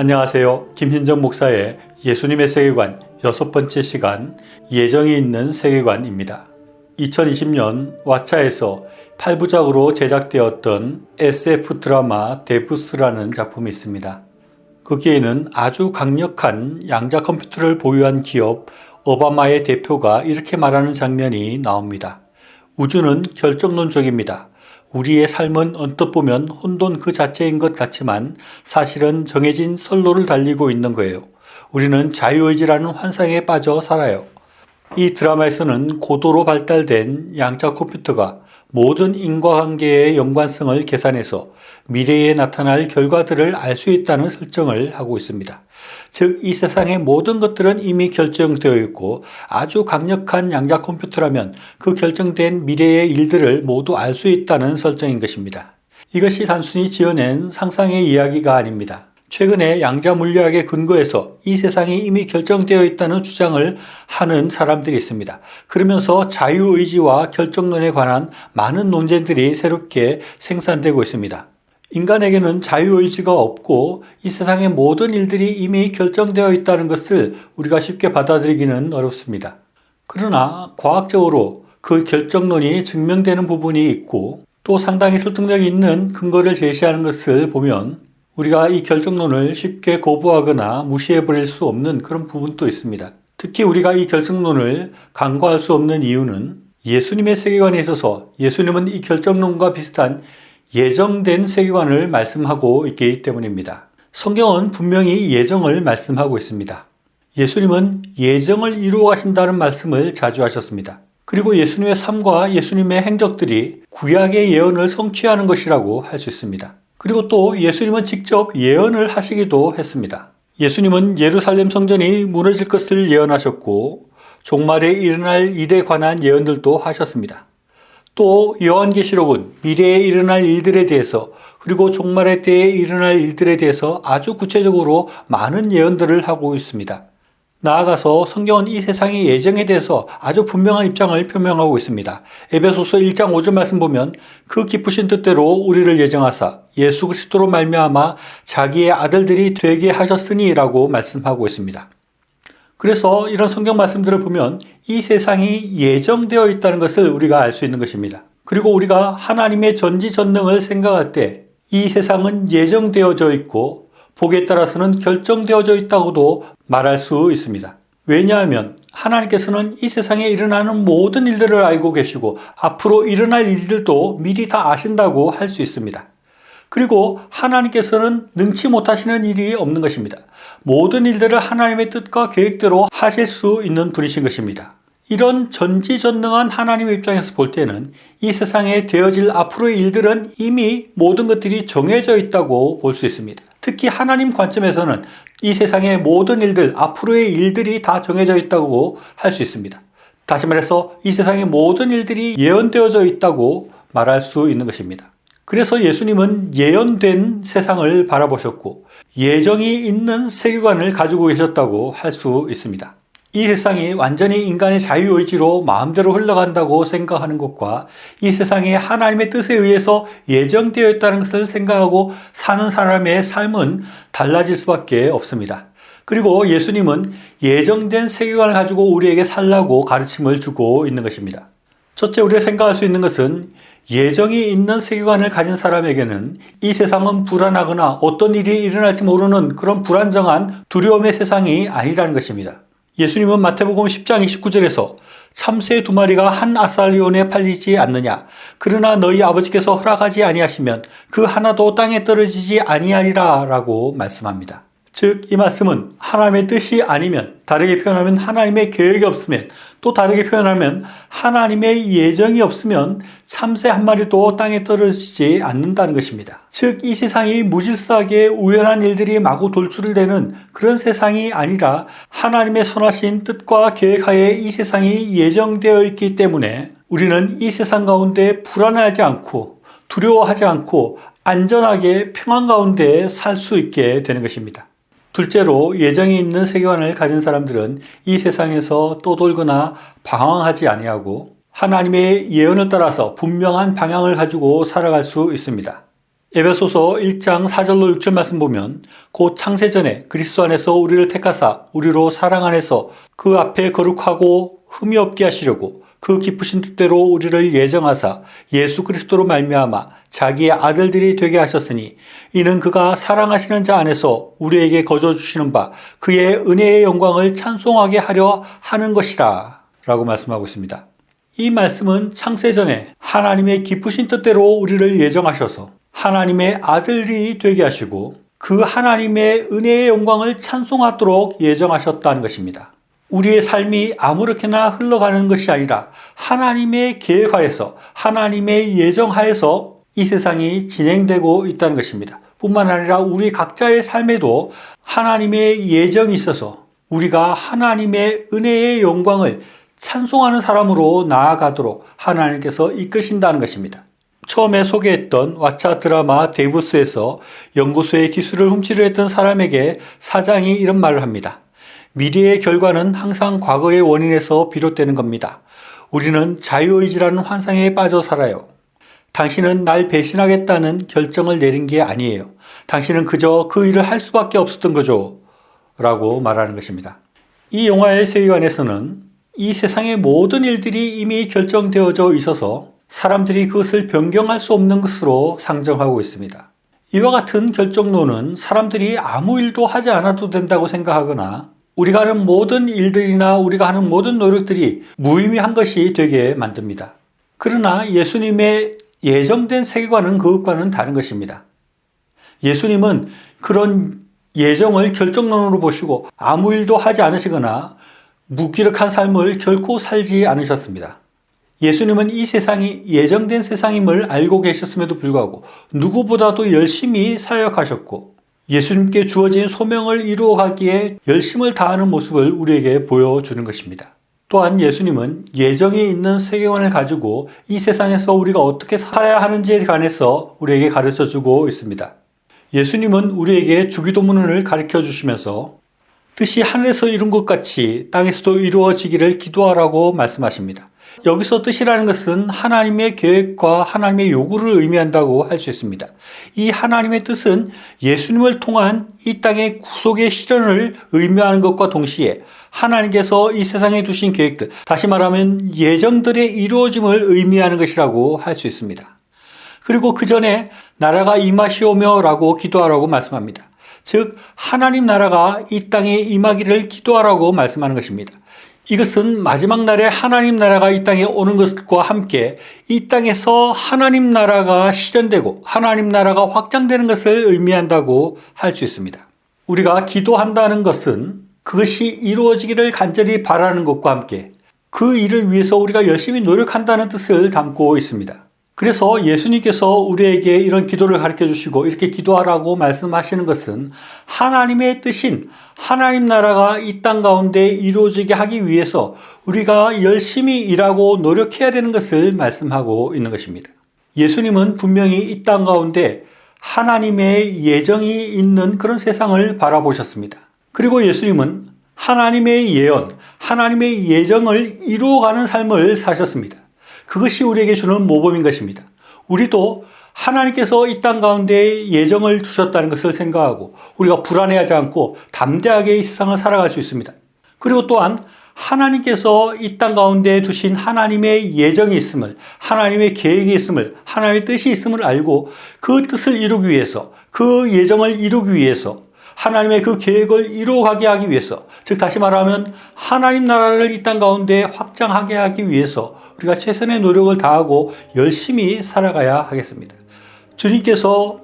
안녕하세요. 김hin정 목사의 예수님의 세계관 6번째 시간, 예정이 있는 세계관입니다. 2020년 왓챠에서 8부작으로 제작되었던 SF 드라마 데부스라는 작품이 있습니다. 거기에는 아주 강력한 양자 컴퓨터를 보유한 기업 오바마의 대표가 이렇게 말하는 장면이 나옵니다. 우주는 결정론적입니다. 우리의 삶은 언뜻 보면 혼돈 그 자체인 것 같지만 사실은 정해진 선로를 달리고 있는 거예요. 우리는 자유의지라는 환상에 빠져 살아요. 이 드라마에서는 고도로 발달된 양자 컴퓨터가 모든 인과관계의 연관성을 계산해서 미래에 나타날 결과들을 알 수 있다는 설정을 하고 있습니다. 즉, 이 세상의 모든 것들은 이미 결정되어 있고 아주 강력한 양자 컴퓨터라면 그 결정된 미래의 일들을 모두 알 수 있다는 설정인 것입니다. 이것이 단순히 지어낸 상상의 이야기가 아닙니다. 최근에 양자 물리학의 근거에서 이 세상이 이미 결정되어 있다는 주장을 하는 사람들이 있습니다. 그러면서 자유의지와 결정론에 관한 많은 논쟁들이 새롭게 생산되고 있습니다. 인간에게는 자유의지가 없고 이 세상의 모든 일들이 이미 결정되어 있다는 것을 우리가 쉽게 받아들이기는 어렵습니다. 그러나 과학적으로 그 결정론이 증명되는 부분이 있고 또 상당히 설득력이 있는 근거를 제시하는 것을 보면 우리가 이 결정론을 쉽게 거부하거나 무시해버릴 수 없는 그런 부분도 있습니다. 특히 우리가 이 결정론을 간과할 수 없는 이유는 예수님의 세계관에 있어서 예수님은 이 결정론과 비슷한 예정된 세계관을 말씀하고 있기 때문입니다. 성경은 분명히 예정을 말씀하고 있습니다. 예수님은 예정을 이루어 가신다는 말씀을 자주 하셨습니다. 그리고 예수님의 삶과 예수님의 행적들이 구약의 예언을 성취하는 것이라고 할 수 있습니다. 그리고 또 예수님은 직접 예언을 하시기도 했습니다. 예수님은 예루살렘 성전이 무너질 것을 예언하셨고 종말에 일어날 일에 관한 예언들도 하셨습니다. 또 요한계시록은 미래에 일어날 일들에 대해서 그리고 종말의 때에 일어날 일들에 대해서 아주 구체적으로 많은 예언들을 하고 있습니다. 나아가서 성경은 이 세상의 예정에 대해서 아주 분명한 입장을 표명하고 있습니다. 에베소서 1장 5절 말씀 보면 그 기쁘신 뜻대로 우리를 예정하사 예수 그리스도로 말미암아 자기의 아들들이 되게 하셨으니 라고 말씀하고 있습니다. 그래서 이런 성경 말씀들을 보면 이 세상이 예정되어 있다는 것을 우리가 알 수 있는 것입니다. 그리고 우리가 하나님의 전지전능을 생각할 때 이 세상은 예정되어져 있고 복에 따라서는 결정되어져 있다고도 말할 수 있습니다. 왜냐하면 하나님께서는 이 세상에 일어나는 모든 일들을 알고 계시고 앞으로 일어날 일들도 미리 다 아신다고 할 수 있습니다. 그리고 하나님께서는 능치 못하시는 일이 없는 것입니다. 모든 일들을 하나님의 뜻과 계획대로 하실 수 있는 분이신 것입니다. 이런 전지전능한 하나님의 입장에서 볼 때는 이 세상에 되어질 앞으로의 일들은 이미 모든 것들이 정해져 있다고 볼 수 있습니다. 특히 하나님 관점에서는 이 세상의 모든 일들, 앞으로의 일들이 다 정해져 있다고 할 수 있습니다. 다시 말해서 이 세상의 모든 일들이 예언되어져 있다고 말할 수 있는 것입니다. 그래서 예수님은 예언된 세상을 바라보셨고 예정이 있는 세계관을 가지고 계셨다고 할 수 있습니다. 이 세상이 완전히 인간의 자유의지로 마음대로 흘러간다고 생각하는 것과 이 세상이 하나님의 뜻에 의해서 예정되어 있다는 것을 생각하고 사는 사람의 삶은 달라질 수밖에 없습니다. 그리고 예수님은 예정된 세계관을 가지고 우리에게 살라고 가르침을 주고 있는 것입니다. 첫째, 우리가 생각할 수 있는 것은 예정이 있는 세계관을 가진 사람에게는 이 세상은 불안하거나 어떤 일이 일어날지 모르는 그런 불안정한 두려움의 세상이 아니라는 것입니다. 예수님은 마태복음 10장 29절에서 참새 2마리가 한 아살리온에 팔리지 않느냐. 그러나 너희 아버지께서 허락하지 아니하시면 그 하나도 땅에 떨어지지 아니하리라 라고 말씀합니다. 즉, 이 말씀은 하나님의 뜻이 아니면, 다르게 표현하면 하나님의 계획이 없으면, 또 다르게 표현하면 하나님의 예정이 없으면 참새 한 마리도 땅에 떨어지지 않는다는 것입니다. 즉, 이 세상이 무질서하게 우연한 일들이 마구 돌출을 되는 그런 세상이 아니라 하나님의 선하신 뜻과 계획하에 이 세상이 예정되어 있기 때문에 우리는 이 세상 가운데 불안하지 않고 두려워하지 않고 안전하게 평안 가운데 살 수 있게 되는 것입니다. 둘째로, 예정이 있는 세계관을 가진 사람들은 이 세상에서 떠돌거나 방황하지 아니하고 하나님의 예언을 따라서 분명한 방향을 가지고 살아갈 수 있습니다. 에베소서 1장 4절로 6절 말씀 보면 곧 창세전에 그리스도 안에서 우리를 택하사 우리로 사랑 안에서 그 앞에 거룩하고 흠이 없게 하시려고 그 기쁘신 뜻대로 우리를 예정하사 예수 그리스도로 말미암아 자기의 아들들이 되게 하셨으니 이는 그가 사랑하시는 자 안에서 우리에게 거저 주시는 바 그의 은혜의 영광을 찬송하게 하려 하는 것이라 라고 말씀하고 있습니다. 이 말씀은 창세전에 하나님의 기쁘신 뜻대로 우리를 예정하셔서 하나님의 아들이 되게 하시고 그 하나님의 은혜의 영광을 찬송하도록 예정하셨다는 것입니다. 우리의 삶이 아무렇게나 흘러가는 것이 아니라 하나님의 계획하에서 하나님의 예정하에서 이 세상이 진행되고 있다는 것입니다. 뿐만 아니라 우리 각자의 삶에도 하나님의 예정이 있어서 우리가 하나님의 은혜의 영광을 찬송하는 사람으로 나아가도록 하나님께서 이끄신다는 것입니다. 처음에 소개했던 왓챠 드라마 데이브스에서 연구소의 기술을 훔치려 했던 사람에게 사장이 이런 말을 합니다. 미래의 결과는 항상 과거의 원인에서 비롯되는 겁니다. 우리는 자유의지라는 환상에 빠져 살아요. 당신은 날 배신하겠다는 결정을 내린 게 아니에요. 당신은 그저 그 일을 할 수밖에 없었던 거죠. 라고 말하는 것입니다. 이 영화의 세계관에서는 이 세상의 모든 일들이 이미 결정되어져 있어서 사람들이 그것을 변경할 수 없는 것으로 상정하고 있습니다. 이와 같은 결정론은 사람들이 아무 일도 하지 않아도 된다고 생각하거나 우리가 하는 모든 일들이나 우리가 하는 모든 노력들이 무의미한 것이 되게 만듭니다. 그러나 예수님의 예정된 세계관은 그것과는 다른 것입니다. 예수님은 그런 예정을 결정론으로 보시고 아무 일도 하지 않으시거나 무기력한 삶을 결코 살지 않으셨습니다. 예수님은 이 세상이 예정된 세상임을 알고 계셨음에도 불구하고 누구보다도 열심히 사역하셨고 예수님께 주어진 소명을 이루어가기에 열심을 다하는 모습을 우리에게 보여주는 것입니다. 또한 예수님은 예정이 있는 세계관을 가지고 이 세상에서 우리가 어떻게 살아야 하는지에 관해서 우리에게 가르쳐주고 있습니다. 예수님은 우리에게 주기도문을 가르쳐 주시면서 뜻이 하늘에서 이룬 것 같이 땅에서도 이루어지기를 기도하라고 말씀하십니다. 여기서 뜻이라는 것은 하나님의 계획과 하나님의 요구를 의미한다고 할 수 있습니다. 이 하나님의 뜻은 예수님을 통한 이 땅의 구속의 실현을 의미하는 것과 동시에 하나님께서 이 세상에 두신 계획들, 다시 말하면 예정들의 이루어짐을 의미하는 것이라고 할 수 있습니다. 그리고 그 전에 나라가 임하시오며 라고 기도하라고 말씀합니다. 즉 하나님 나라가 이 땅에 임하기를 기도하라고 말씀하는 것입니다. 이것은 마지막 날에 하나님 나라가 이 땅에 오는 것과 함께 이 땅에서 하나님 나라가 실현되고 하나님 나라가 확장되는 것을 의미한다고 할 수 있습니다. 우리가 기도한다는 것은 그것이 이루어지기를 간절히 바라는 것과 함께 그 일을 위해서 우리가 열심히 노력한다는 뜻을 담고 있습니다. 그래서 예수님께서 우리에게 이런 기도를 가르쳐 주시고 이렇게 기도하라고 말씀하시는 것은 하나님의 뜻인 하나님 나라가 이 땅 가운데 이루어지게 하기 위해서 우리가 열심히 일하고 노력해야 되는 것을 말씀하고 있는 것입니다. 예수님은 분명히 이 땅 가운데 하나님의 예정이 있는 그런 세상을 바라보셨습니다. 그리고 예수님은 하나님의 예언, 하나님의 예정을 이루어가는 삶을 사셨습니다. 그것이 우리에게 주는 모범인 것입니다. 우리도 하나님께서 이 땅 가운데 예정을 두셨다는 것을 생각하고 우리가 불안해하지 않고 담대하게 이 세상을 살아갈 수 있습니다. 그리고 또한 하나님께서 이 땅 가운데 두신 하나님의 예정이 있음을, 하나님의 계획이 있음을, 하나님의 뜻이 있음을 알고 그 뜻을 이루기 위해서, 그 예정을 이루기 위해서 하나님의 그 계획을 이루어가게 하기 위해서, 즉 다시 말하면 하나님 나라를 이 땅 가운데 확장하게 하기 위해서 우리가 최선의 노력을 다하고 열심히 살아가야 하겠습니다. 주님께서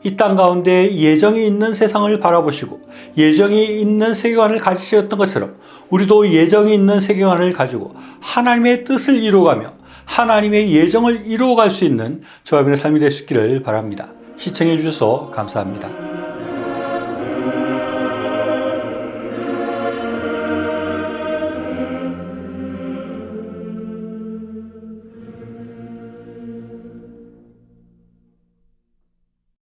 이 땅 가운데 예정이 있는 세상을 바라보시고 예정이 있는 세계관을 가지셨던 것처럼 우리도 예정이 있는 세계관을 가지고 하나님의 뜻을 이루어가며 하나님의 예정을 이루어갈 수 있는 저와 여러분의 삶이 될 수 있기를 바랍니다. 시청해 주셔서 감사합니다.